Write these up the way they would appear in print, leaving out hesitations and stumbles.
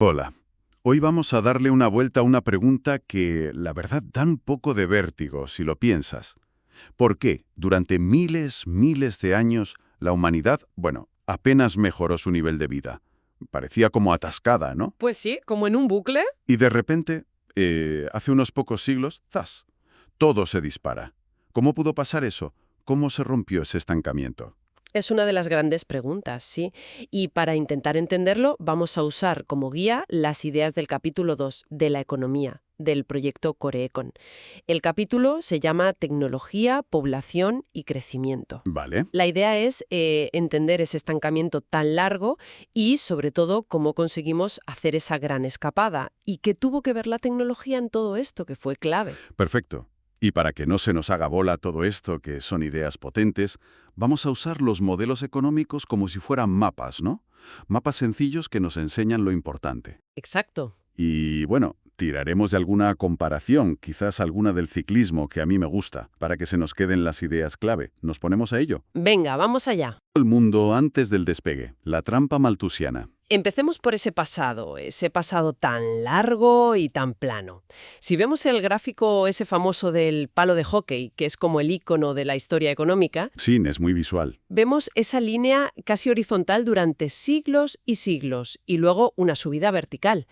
Hola. Hoy vamos a darle una vuelta a una pregunta que, la verdad, da un poco de vértigo si lo piensas. ¿Por qué durante miles de años la humanidad, apenas mejoró su nivel de vida? Parecía como atascada, ¿no? Pues sí, como en un bucle. Y de repente, hace unos pocos siglos, ¡zas!, todo se dispara. ¿Cómo pudo pasar eso? ¿Cómo se rompió ese estancamiento? Es una de las grandes preguntas, sí. Y para intentar entenderlo, vamos a usar como guía las ideas del capítulo 2 de la economía, del proyecto CoreEcon. El capítulo se llama Tecnología, Población y Crecimiento. Vale. La idea es entender ese estancamiento tan largo y, sobre todo, cómo conseguimos hacer esa gran escapada. ¿Y qué tuvo que ver la tecnología en todo esto, que fue clave? Perfecto. Y para que no se nos haga bola todo esto, que son ideas potentes, vamos a usar los modelos económicos como si fueran mapas, ¿no? Mapas sencillos que nos enseñan lo importante. Exacto. Y bueno, tiraremos de alguna comparación, quizás alguna del ciclismo que a mí me gusta, para que se nos queden las ideas clave. ¿Nos ponemos a ello? Venga, vamos allá. El mundo antes del despegue, la trampa maltusiana. Empecemos por ese pasado tan largo y tan plano. Si vemos el gráfico ese famoso del palo de hóquei, que es como el icono de la historia económica, Sí, es muy visual. vemos esa línea casi horizontal durante siglos y luego una subida vertical.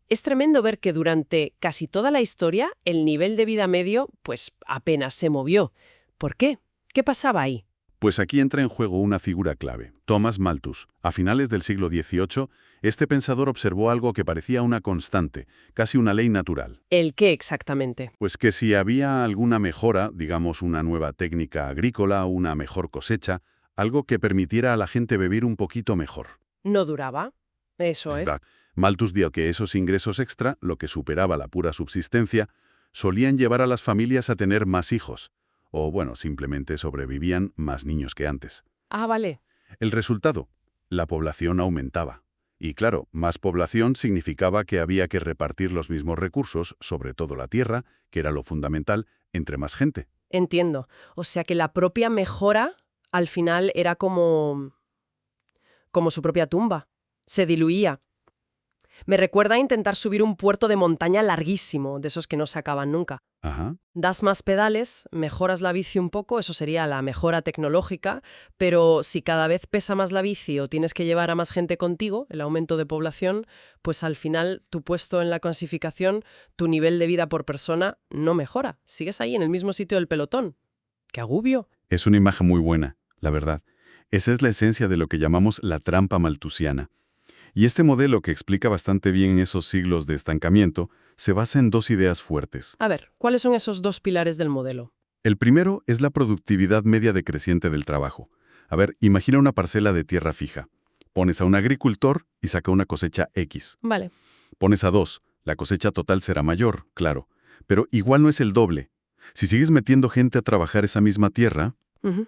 Es tremendo ver que durante casi toda la historia el nivel de vida medio pues apenas se movió. ¿Por qué? ¿Qué pasaba ahí? Pues aquí entra en juego una figura clave, Thomas Malthus. A finales del siglo XVIII, este pensador observó algo que parecía una constante, casi una ley natural. ¿El qué exactamente? Pues que si había alguna mejora, digamos una nueva técnica agrícola, una mejor cosecha, algo que permitiera a la gente vivir un poquito mejor. ¿No duraba? Eso es. Está. Malthus dio que esos ingresos extra, lo que superaba la pura subsistencia, solían llevar a las familias a tener más hijos, o simplemente sobrevivían más niños que antes. Ah, vale. El resultado, la población aumentaba. Y claro, más población significaba que había que repartir los mismos recursos, sobre todo la tierra, que era lo fundamental, entre más gente. Entiendo. O sea que la propia mejora al final era como su propia tumba. Se diluía. Me recuerda a intentar subir un puerto de montaña larguísimo, de esos que no se acaban nunca. Ajá. Das más pedales, mejoras la bici un poco, eso sería la mejora tecnológica, pero si cada vez pesa más la bici o tienes que llevar a más gente contigo, el aumento de población, pues al final tu puesto en la clasificación, tu nivel de vida por persona no mejora. Sigues ahí en el mismo sitio del pelotón. ¡Qué agobio! Es una imagen muy buena, la verdad. Esa es la esencia de lo que llamamos la trampa malthusiana. Y este modelo, que explica bastante bien esos siglos de estancamiento, se basa en dos ideas fuertes. A ver, ¿cuáles son esos dos pilares del modelo? El primero es la productividad media decreciente del trabajo. A ver, imagina una parcela de tierra fija. Pones a un agricultor y saca una cosecha X. Vale. Pones a dos, la cosecha total será mayor, claro, pero igual no es el doble. Si sigues metiendo gente a trabajar esa misma tierra, Ujú.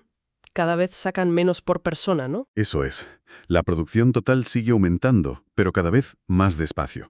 Cada vez sacan menos por persona, ¿no? eso es. La producción total sigue aumentando, pero cada vez más despacio.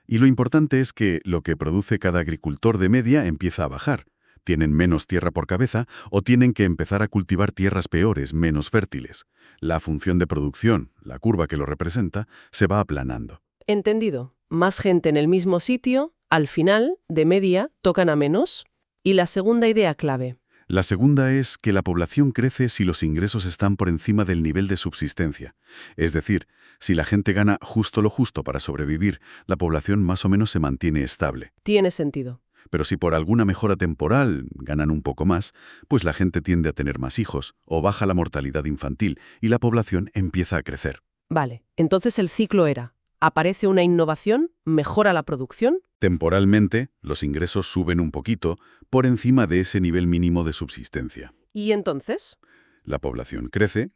Y lo importante es que lo que produce cada agricultor de media empieza a bajar. Tienen menos tierra por cabeza o tienen que empezar a cultivar tierras peores, menos fértiles. La función de producción, la curva que lo representa, se va aplanando. Entendido. Más gente en el mismo sitio, al final, de media, tocan a menos. Y la segunda idea clave. La segunda es que la población crece si los ingresos están por encima del nivel de subsistencia. Es decir, si la gente gana justo lo justo para sobrevivir, la población más o menos se mantiene estable. Tiene sentido. Pero si por alguna mejora temporal ganan un poco más, pues la gente tiende a tener más hijos, o baja la mortalidad infantil, y la población empieza a crecer. Vale, entonces el ciclo era, aparece una innovación, mejora la producción. Temporalmente, los ingresos suben un poquito por encima de ese nivel mínimo de subsistencia. ¿Y entonces? La población crece,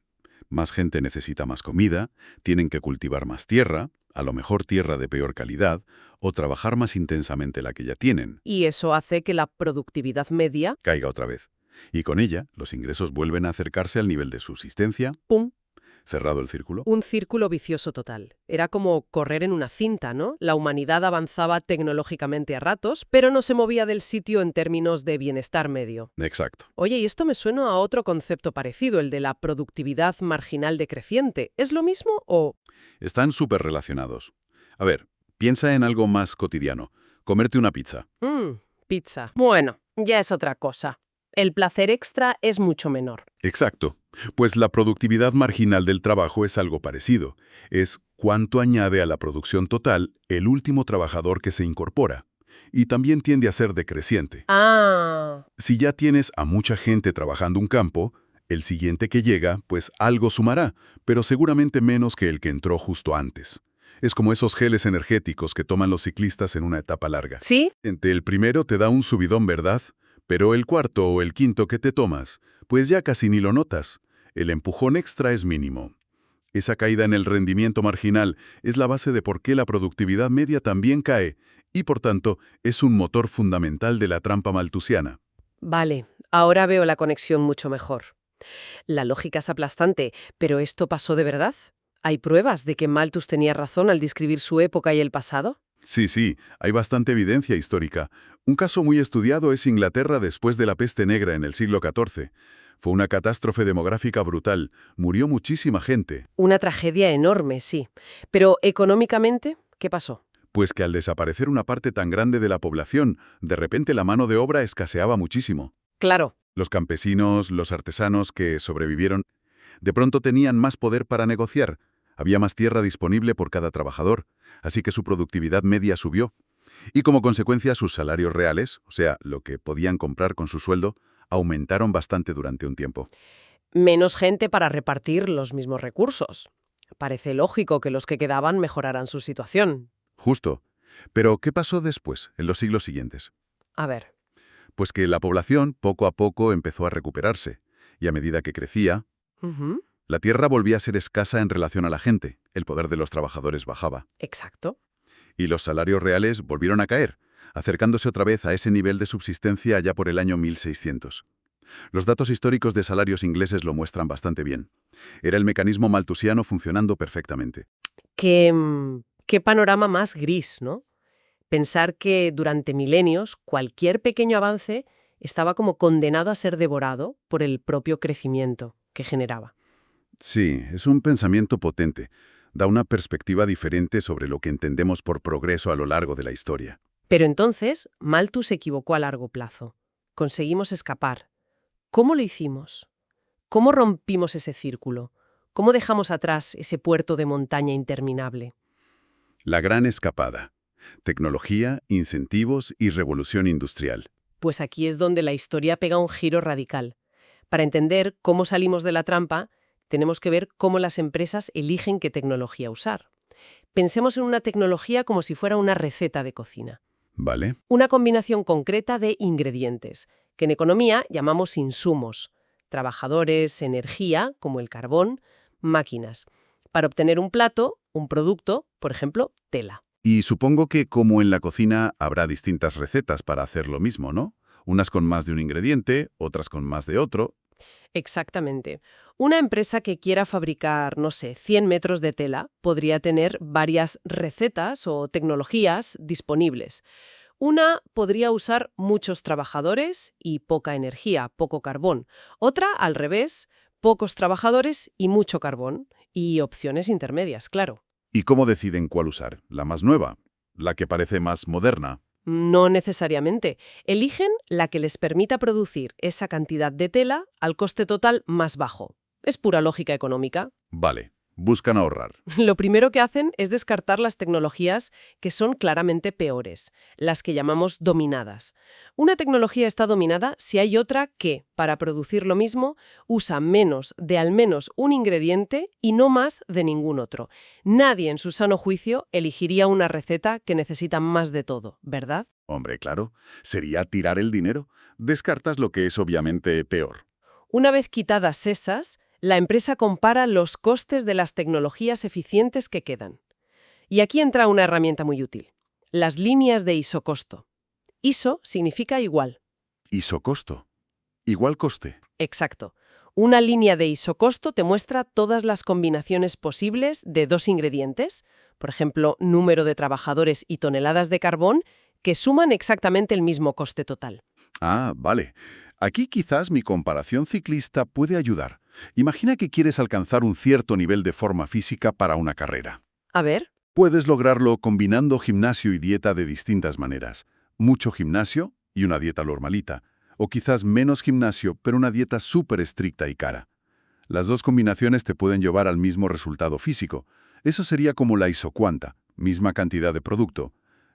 más gente necesita más comida, tienen que cultivar más tierra, a lo mejor tierra de peor calidad, o trabajar más intensamente la que ya tienen. Y eso hace que la productividad media, Caiga otra vez. Y con ella, los ingresos vuelven a acercarse al nivel de subsistencia. ¡pum!, Cerrado el círculo. un círculo vicioso total. Era como correr en una cinta, ¿no? La humanidad avanzaba tecnológicamente a ratos, pero no se movía del sitio en términos de bienestar medio. Exacto. Oye, y esto me suena a otro concepto parecido, el de la productividad marginal decreciente. ¿Es lo mismo o...? Están súper relacionados. A ver, Piensa en algo más cotidiano. Comerte una pizza. Pizza. Bueno, ya es otra cosa. El placer extra es mucho menor. Exacto. Pues la productividad marginal del trabajo es algo parecido. Es cuánto añade a la producción total el último trabajador que se incorpora. Y también tiende a ser decreciente. Ah, Si ya tienes a mucha gente trabajando un campo, el siguiente que llega, pues algo sumará, pero seguramente menos que el que entró justo antes. Es como esos geles energéticos que toman los ciclistas en una etapa larga. ¿sí? Entre el primero te da un subidón, ¿verdad? Pero el cuarto o el quinto que te tomas, pues ya casi ni lo notas. El empujón extra es mínimo. Esa caída en el rendimiento marginal es la base de por qué la productividad media también cae, y por tanto es un motor fundamental de la trampa malthusiana. Vale, ahora veo la conexión mucho mejor. La lógica es aplastante, pero ¿esto pasó de verdad? ¿Hay pruebas de que Malthus tenía razón al describir su época y el pasado? Sí, hay bastante evidencia histórica. Un caso muy estudiado es Inglaterra después de la peste negra en el siglo XIV. Fue una catástrofe demográfica brutal. Murió muchísima gente. Una tragedia enorme, sí. Pero económicamente, ¿qué pasó? Pues que al desaparecer una parte tan grande de la población, de repente la mano de obra escaseaba muchísimo. Claro, Los campesinos, los artesanos que sobrevivieron, de pronto tenían más poder para negociar. Había más tierra disponible por cada trabajador, así que su productividad media subió. Y como consecuencia sus salarios reales, o sea, lo que podían comprar con su sueldo, aumentaron bastante durante un tiempo. menos gente para repartir los mismos recursos. Parece lógico que los que quedaban mejoraran su situación. Justo. Pero, ¿qué pasó después, en los siglos siguientes? A ver, Pues que la población poco a poco empezó a recuperarse, y a medida que crecía, ujú, la tierra volvía a ser escasa en relación a la gente, el poder de los trabajadores bajaba, exacto. y los salarios reales volvieron a caer, acercándose otra vez a ese nivel de subsistencia allá por el año 1600. Los datos históricos de salarios ingleses lo muestran bastante bien. Era el mecanismo malthusiano funcionando perfectamente. Qué panorama más gris, ¿no? Pensar que durante milenios cualquier pequeño avance estaba como condenado a ser devorado por el propio crecimiento que generaba. Sí, es un pensamiento potente. Da una perspectiva diferente sobre lo que entendemos por progreso a lo largo de la historia. Pero entonces, Malthus se equivocó a largo plazo. Conseguimos escapar. ¿Cómo lo hicimos? ¿Cómo rompimos ese círculo? ¿Cómo dejamos atrás ese puerto de montaña interminable? La gran escapada. Tecnología, incentivos y revolución industrial. Pues aquí es donde la historia pega un giro radical. Para entender cómo salimos de la trampa, tenemos que ver cómo las empresas eligen qué tecnología usar. Pensemos en una tecnología como si fuera una receta de cocina. ¿Vale? Una combinación concreta de ingredientes, que en economía llamamos insumos, trabajadores, energía, como el carbón, máquinas, para obtener un plato, un producto, por ejemplo, tela. Y supongo que, como en la cocina, habrá distintas recetas para hacer lo mismo, ¿no? Unas con más de un ingrediente, otras con más de otro. Exactamente. Una empresa que quiera fabricar, no sé, 100 metros de tela podría tener varias recetas o tecnologías disponibles. Una podría usar muchos trabajadores y poca energía, poco carbón. Otra, al revés, pocos trabajadores y mucho carbón. Y opciones intermedias, claro. ¿Y cómo deciden cuál usar? ¿La más nueva? ¿La que parece más moderna? No necesariamente. Eligen la que les permita producir esa cantidad de tela al coste total más bajo. Es pura lógica económica. Vale, buscan ahorrar. Lo primero que hacen es descartar las tecnologías que son claramente peores, las que llamamos dominadas. Una tecnología está dominada si hay otra que, para producir lo mismo, usa menos de al menos un ingrediente y no más de ningún otro. Nadie en su sano juicio elegiría una receta que necesita más de todo, ¿verdad? Hombre, claro, sería tirar el dinero. Descartas lo que es obviamente peor. Una vez quitadas esas, la empresa compara los costes de las tecnologías eficientes que quedan. Y aquí entra una herramienta muy útil: las líneas de isocosto. ISO significa igual. Isocosto. Igual coste. Exacto. Una línea de isocosto te muestra todas las combinaciones posibles de dos ingredientes, por ejemplo, número de trabajadores y toneladas de carbón, que suman exactamente el mismo coste total. Ah, vale. Aquí quizás mi comparación ciclista puede ayudar. Imagina que quieres alcanzar un cierto nivel de forma física para una carrera. A ver. Puedes lograrlo combinando gimnasio y dieta de distintas maneras. Mucho gimnasio y una dieta normalita. O quizás menos gimnasio, pero una dieta súper estricta y cara. Las dos combinaciones te pueden llevar al mismo resultado físico. Eso sería como la isocuanta, misma cantidad de producto.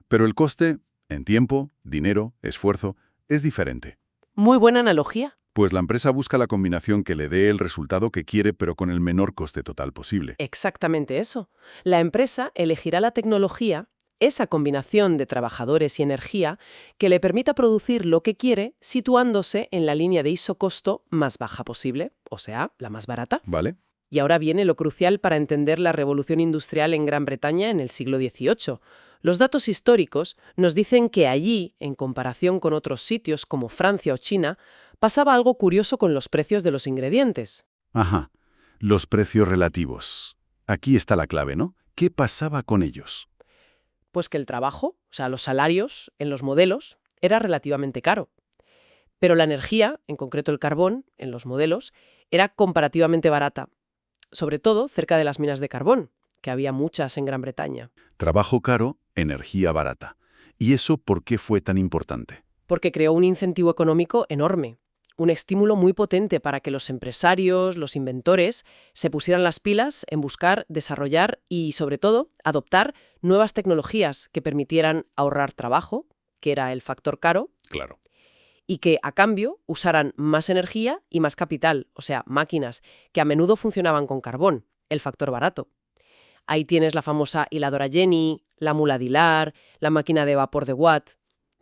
Pero el coste, en tiempo, dinero, esfuerzo, es diferente. Muy buena analogía. Pues la empresa busca la combinación que le dé el resultado que quiere, pero con el menor coste total posible. Exactamente eso. La empresa elegirá la tecnología, esa combinación de trabajadores y energía, que le permita producir lo que quiere situándose en la línea de ISO-costo más baja posible, o sea, la más barata. ¿Vale? Y ahora viene lo crucial para entender la revolución industrial en Gran Bretaña en el siglo XVIII. Los datos históricos nos dicen que allí, en comparación con otros sitios como Francia o China, pasaba algo curioso con los precios de los ingredientes. Ajá. Los precios relativos. Aquí está la clave, ¿no? ¿Qué pasaba con ellos? Pues que el trabajo, o sea, los salarios en los modelos, era relativamente caro. Pero la energía, en concreto el carbón, en los modelos, era comparativamente barata. Sobre todo cerca de las minas de carbón, que había muchas en Gran Bretaña. Trabajo caro, energía barata. ¿Y eso por qué fue tan importante? Porque creó un incentivo económico enorme. Un estímulo muy potente para que los empresarios, los inventores, se pusieran las pilas en buscar, desarrollar y, sobre todo, adoptar nuevas tecnologías que permitieran ahorrar trabajo, que era el factor caro, Claro. y que, a cambio, usaran más energía y más capital, o sea, máquinas, que a menudo funcionaban con carbón, el factor barato. Ahí tienes la famosa hiladora Jenny, la mula de hilar, la máquina de vapor de Watt.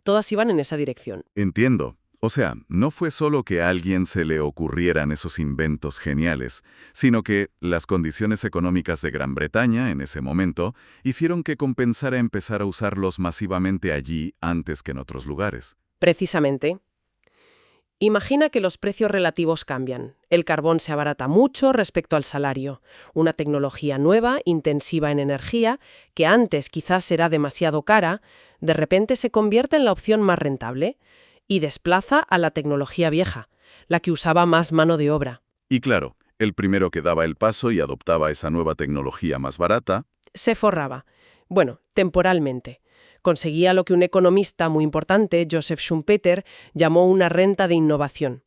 Todas iban en esa dirección. Entiendo. O sea, no fue solo que a alguien se le ocurrieran esos inventos geniales, sino que las condiciones económicas de Gran Bretaña en ese momento hicieron que compensara empezar a usarlos masivamente allí antes que en otros lugares. Precisamente. Imagina que los precios relativos cambian. El carbón se abarata mucho respecto al salario. Una tecnología nueva, intensiva en energía, que antes quizás era demasiado cara, de repente se convierte en la opción más rentable y desplaza a la tecnología vieja, la que usaba más mano de obra. Y claro, el primero que daba el paso y adoptaba esa nueva tecnología más barata, Se forraba. Bueno, temporalmente. Conseguía lo que un economista muy importante, Joseph Schumpeter, llamó una renta de innovación.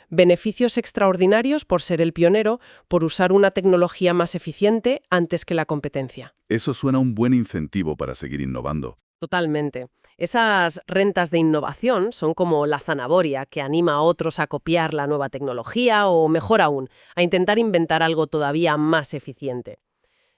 Beneficios extraordinarios por ser el pionero, por usar una tecnología más eficiente antes que la competencia. eso suena un buen incentivo para seguir innovando. Totalmente. Esas rentas de innovación son como la zanahoria que anima a otros a copiar la nueva tecnología o, mejor aún, a intentar inventar algo todavía más eficiente.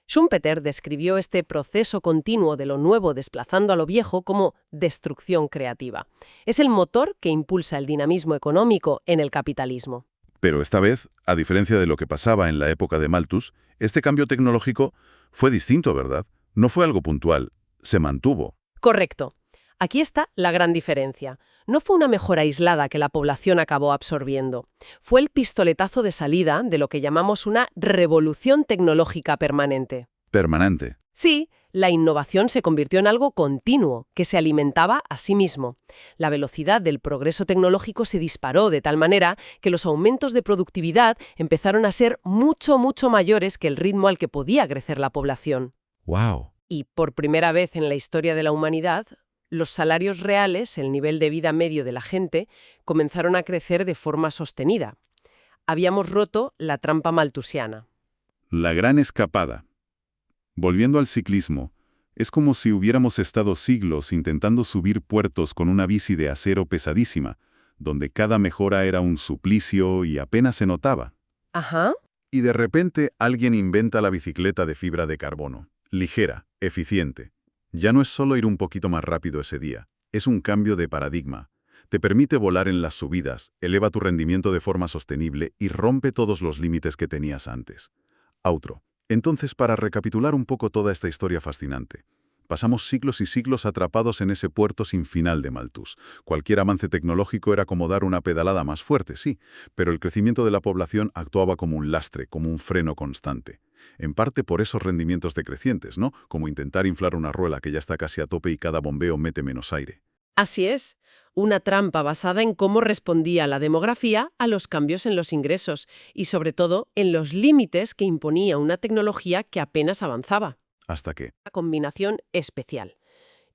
Schumpeter describió este proceso continuo de lo nuevo desplazando a lo viejo como destrucción creativa. Es el motor que impulsa el dinamismo económico en el capitalismo. Pero esta vez, a diferencia de lo que pasaba en la época de Malthus, este cambio tecnológico fue distinto, ¿verdad? No fue algo puntual, se mantuvo. Correcto. Aquí está la gran diferencia. No fue una mejora aislada que la población acabó absorbiendo. Fue el pistoletazo de salida de lo que llamamos una revolución tecnológica permanente. Permanente. Sí, la innovación se convirtió en algo continuo, que se alimentaba a sí mismo. La velocidad del progreso tecnológico se disparó de tal manera que los aumentos de productividad empezaron a ser mucho, mucho mayores que el ritmo al que podía crecer la población. ¡Wow! Y por primera vez en la historia de la humanidad, los salarios reales, el nivel de vida medio de la gente, comenzaron a crecer de forma sostenida. Habíamos roto la trampa malthusiana. La gran escapada. Volviendo al ciclismo, es como si hubiéramos estado siglos intentando subir puertos con una bici de acero pesadísima, donde cada mejora era un suplicio y apenas se notaba. Ajá. Y de repente alguien inventa la bicicleta de fibra de carbono, ligera, eficiente. Ya no es solo ir un poquito más rápido ese día, es un cambio de paradigma. Te permite volar en las subidas, eleva tu rendimiento de forma sostenible y rompe todos los límites que tenías antes. Outro. Entonces, para recapitular un poco toda esta historia fascinante, pasamos siglos y siglos atrapados en ese puerto sin final de Malthus. Cualquier avance tecnológico era como dar una pedalada más fuerte, sí, pero el crecimiento de la población actuaba como un lastre, como un freno constante. En parte por esos rendimientos decrecientes, ¿no? Como intentar inflar una rueda que ya está casi a tope y cada bombeo mete menos aire. Así es, una trampa basada en cómo respondía la demografía a los cambios en los ingresos y, sobre todo, en los límites que imponía una tecnología que apenas avanzaba. ¿Hasta qué? Una combinación especial.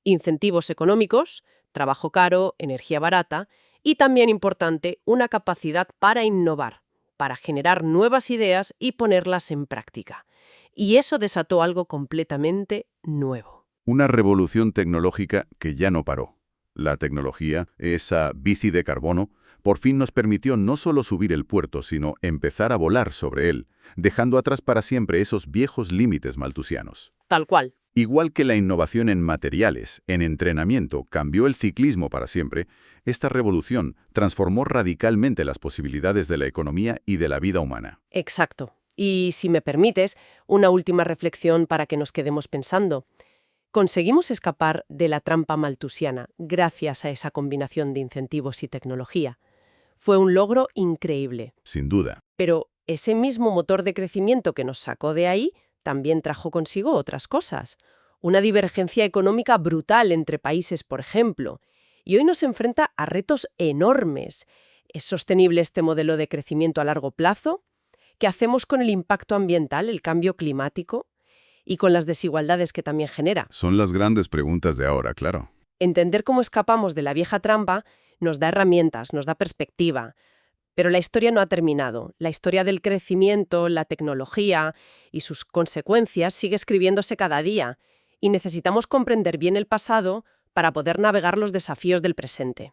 Incentivos económicos, trabajo caro, energía barata y también importante, una capacidad para innovar, para generar nuevas ideas y ponerlas en práctica. Y eso desató algo completamente nuevo. Una revolución tecnológica que ya no paró. La tecnología, esa bici de carbono, por fin nos permitió no solo subir el puerto, sino empezar a volar sobre él, dejando atrás para siempre esos viejos límites maltusianos. Tal cual. Igual que la innovación en materiales, en entrenamiento, cambió el ciclismo para siempre, esta revolución transformó radicalmente las posibilidades de la economía y de la vida humana. Exacto. Y si me permites, una última reflexión para que nos quedemos pensando. Conseguimos escapar de la trampa maltusiana gracias a esa combinación de incentivos y tecnología. Fue un logro increíble. Sin duda. Pero ese mismo motor de crecimiento que nos sacó de ahí también trajo consigo otras cosas. Una divergencia económica brutal entre países, por ejemplo. Y hoy nos enfrenta a retos enormes. ¿Es sostenible este modelo de crecimiento a largo plazo? ¿Qué hacemos con el impacto ambiental, el cambio climático? Y con las desigualdades que también genera. Son las grandes preguntas de ahora, claro. Entender cómo escapamos de la vieja trampa nos da herramientas, nos da perspectiva. Pero la historia no ha terminado. La historia del crecimiento, la tecnología y sus consecuencias sigue escribiéndose cada día. Y necesitamos comprender bien el pasado para poder navegar los desafíos del presente.